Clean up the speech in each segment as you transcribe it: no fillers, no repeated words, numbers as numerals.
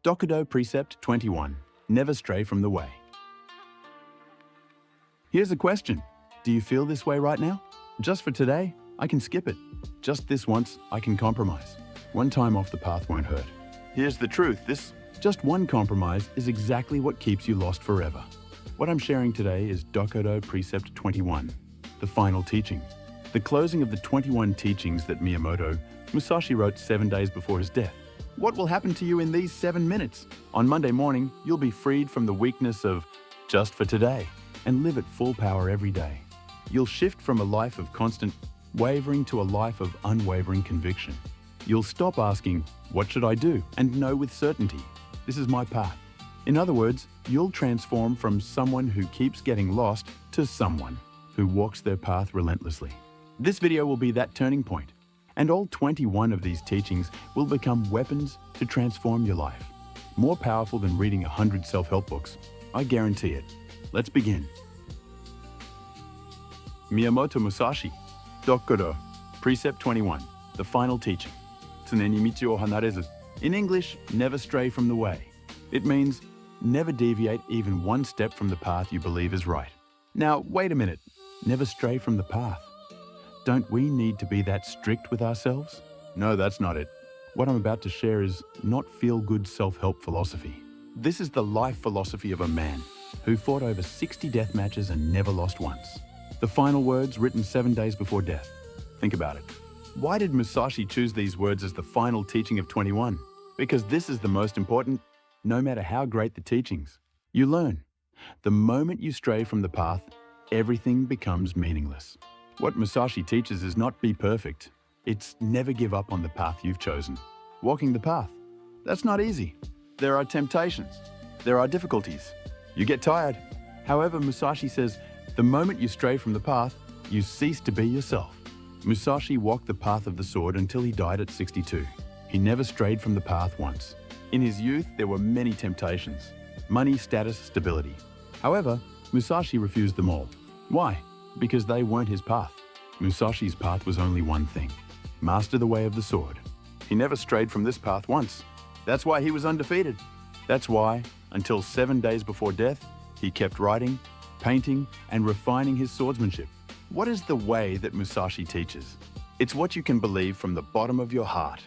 Dokkodo Precept 21. Never stray from the way. Here's a question. Do you feel this way right now? Just for today, I can skip it. Just this once, I can compromise. One time off the path won't hurt. Here's the truth. Just one compromise is exactly what keeps you lost forever. What I'm sharing today is Dokkodo Precept 21, the final teaching. The closing of the 21 teachings that Miyamoto Musashi wrote 7 days before his death. What will happen to you in these 7 minutes? On Monday morning, you'll be freed from the weakness of just for today and live at full power every day. You'll shift from a life of constant wavering to a life of unwavering conviction. You'll stop asking, what should I do? And know with certainty, this is my path. In other words, you'll transform from someone who keeps getting lost to someone who walks their path relentlessly. This video will be that turning point, and all 21 of these teachings will become weapons to transform your life. More powerful than reading 100 self-help books. I guarantee it. Let's begin. Miyamoto Musashi Dokkodo Precept 21, the final teaching. Tsuneni michi o hanarezu. In English, never stray from the way. It means never deviate even one step from the path you believe is right. Now, wait a minute. Never stray from the path. Don't we need to be that strict with ourselves? No, that's not it. What I'm about to share is not feel-good self-help philosophy. This is the life philosophy of a man who fought over 60 death matches and never lost once. The final words written 7 days before death. Think about it. Why did Musashi choose these words as the final teaching of 21? Because this is the most important, no matter how great the teachings. You learn. The moment you stray from the path, everything becomes meaningless. What Musashi teaches is not be perfect. It's never give up on the path you've chosen. Walking the path, that's not easy. There are temptations. There are difficulties. You get tired. However, Musashi says, the moment you stray from the path, you cease to be yourself. Musashi walked the path of the sword until he died at 62. He never strayed from the path once. In his youth, there were many temptations. Money, status, stability. However, Musashi refused them all. Why? Because they weren't his path. Musashi's path was only one thing. Master the way of the sword. He never strayed from this path once. That's why he was undefeated. That's why, until 7 days before death, he kept writing, painting, and refining his swordsmanship. What is the way that Musashi teaches? It's what you can believe from the bottom of your heart.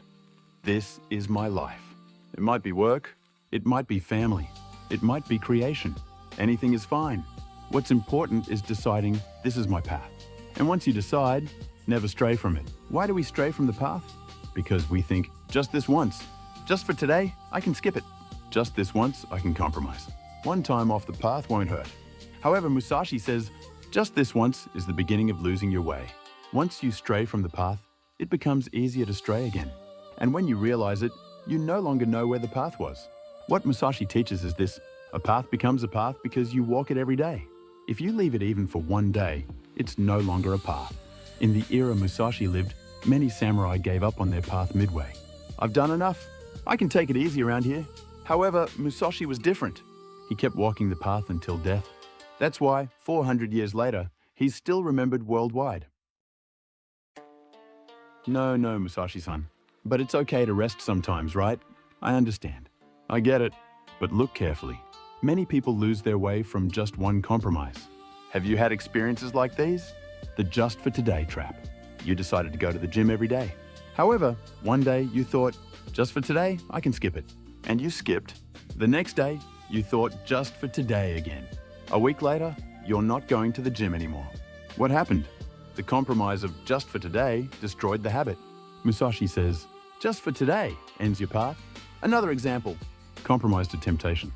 This is my life. It might be work. It might be family. It might be creation. Anything is fine. What's important is deciding, this is my path. And once you decide, never stray from it. Why do we stray from the path? Because we think, just this once. Just for today, I can skip it. Just this once, I can compromise. One time off the path won't hurt. However, Musashi says, just this once is the beginning of losing your way. Once you stray from the path, it becomes easier to stray again. And when you realize it, you no longer know where the path was. What Musashi teaches is this: a path becomes a path because you walk it every day. If you leave it even for one day, it's no longer a path. In the era Musashi lived, many samurai gave up on their path midway. I've done enough. I can take it easy around here. However, Musashi was different. He kept walking the path until death. That's why, 400 years later, he's still remembered worldwide. No, Musashi-san. But it's okay to rest sometimes, right? I understand. I get it. But look carefully. Many people lose their way from just one compromise. Have you had experiences like these? The just for today trap. You decided to go to the gym every day. However, one day you thought, just for today, I can skip it. And you skipped. The next day, you thought, just for today again. A week later, you're not going to the gym anymore. What happened? The compromise of just for today destroyed the habit. Musashi says, just for today ends your path. Another example, compromise to temptation.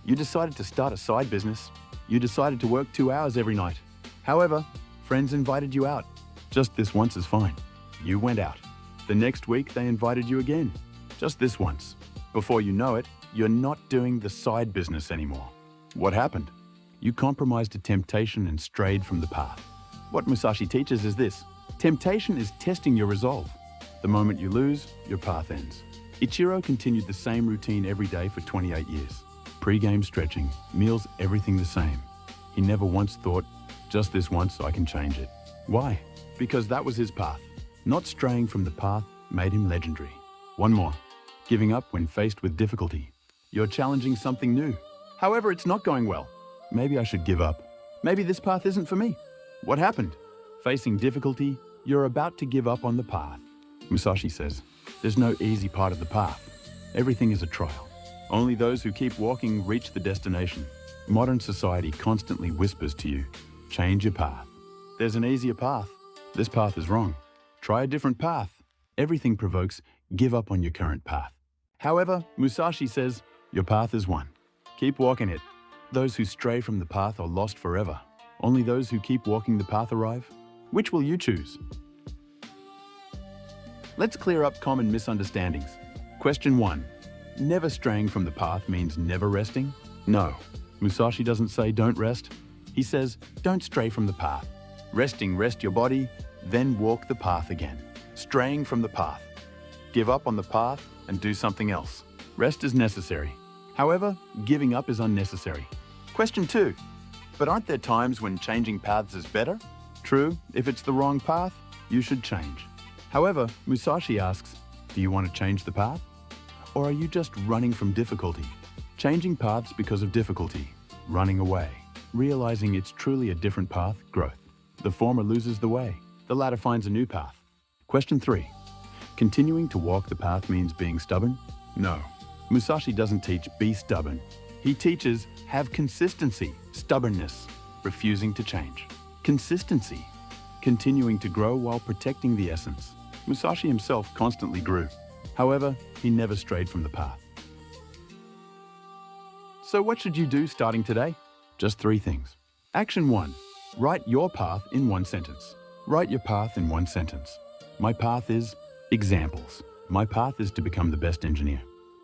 You decided to start a side business. You decided to work 2 hours every night. However, friends invited you out. Just this once is fine. You went out. The next week, they invited you again. Just this once. Before you know it, you're not doing the side business anymore. What happened? You compromised to temptation and strayed from the path. What Musashi teaches is this: temptation is testing your resolve. The moment you lose, your path ends. Ichiro continued the same routine every day for 28 years. Pre-game stretching, meals, everything the same. He never once thought, just this once, I can change it. Why? Because that was his path. Not straying from the path made him legendary. One more. Giving up when faced with difficulty. You're challenging something new. However, it's not going well. Maybe I should give up. Maybe this path isn't for me. What happened? Facing difficulty, you're about to give up on the path. Musashi says, there's no easy part of the path. Everything is a trial. Only those who keep walking reach the destination. Modern society constantly whispers to you, change your path. There's an easier path. This path is wrong. Try a different path. Everything provokes, give up on your current path. However, Musashi says, your path is one. Keep walking it. Those who stray from the path are lost forever. Only those who keep walking the path arrive. Which will you choose? Let's clear up common misunderstandings. Question 1. Never straying from the path means never resting? No. Musashi doesn't say don't rest. He says don't stray from the path. Resting, rest your body, then walk the path again. Straying from the path. Give up on the path and do something else. Rest is necessary. However, giving up is unnecessary. Question 2. But aren't there times when changing paths is better? True, if it's the wrong path, you should change. However, Musashi asks, do you want to change the path? Or are you just running from difficulty? Changing paths because of difficulty, running away, realizing it's truly a different path, growth. The former loses the way, the latter finds a new path. Question 3. Continuing to walk the path means being stubborn? No. Musashi doesn't teach be stubborn. He teaches have consistency, stubbornness, refusing to change. Consistency, continuing to grow while protecting the essence. Musashi himself constantly grew. However, he never strayed from the path. So what should you do starting today? Just 3 things. Action 1. Write your path in 1 sentence. Write your path in 1 sentence. My path is examples. My path is to become the best engineer.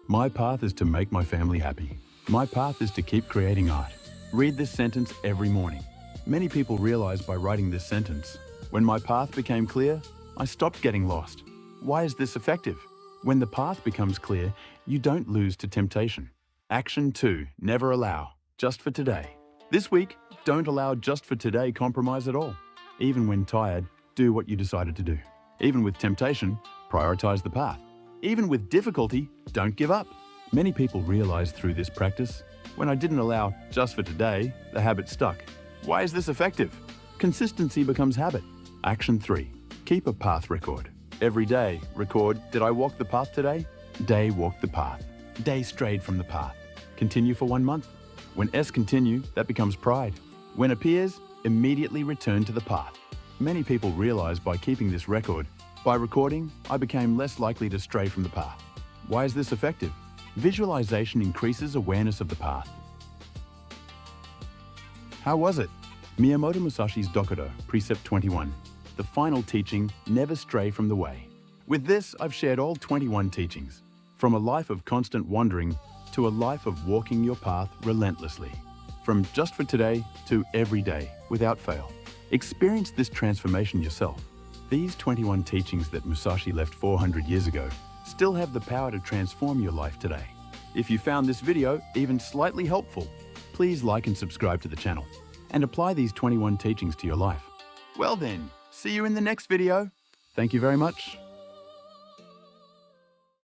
My path is to make my family happy. My path is to keep creating art. Read this sentence every morning. Many people realize by writing this sentence, when my path became clear, I stopped getting lost. Why is this effective? When the path becomes clear, you don't lose to temptation. Action 2. Never allow. Just for today. This week, don't allow just for today compromise at all. Even when tired, do what you decided to do. Even with temptation, prioritize the path. Even with difficulty, don't give up. Many people realize through this practice, when I didn't allow just for today, the habit stuck. Why is this effective? Consistency becomes habit. Action 3. Keep a path record. Every day, record, did I walk the path today? Day walked the path. Day strayed from the path. Continue for 1 month. When S continue, that becomes pride. When appears, immediately return to the path. Many people realize by keeping this record, by recording, I became less likely to stray from the path. Why is this effective? Visualization increases awareness of the path. How was it? Miyamoto Musashi's Dokkodo, Precept 21. The final teaching, never stray from the way. With this, I've shared all 21 teachings. From a life of constant wandering to a life of walking your path relentlessly. From just for today to every day, without fail. Experience this transformation yourself. These 21 teachings that Musashi left 400 years ago still have the power to transform your life today. If you found this video even slightly helpful, please like and subscribe to the channel and apply these 21 teachings to your life. Well then, see you in the next video. Thank you very much.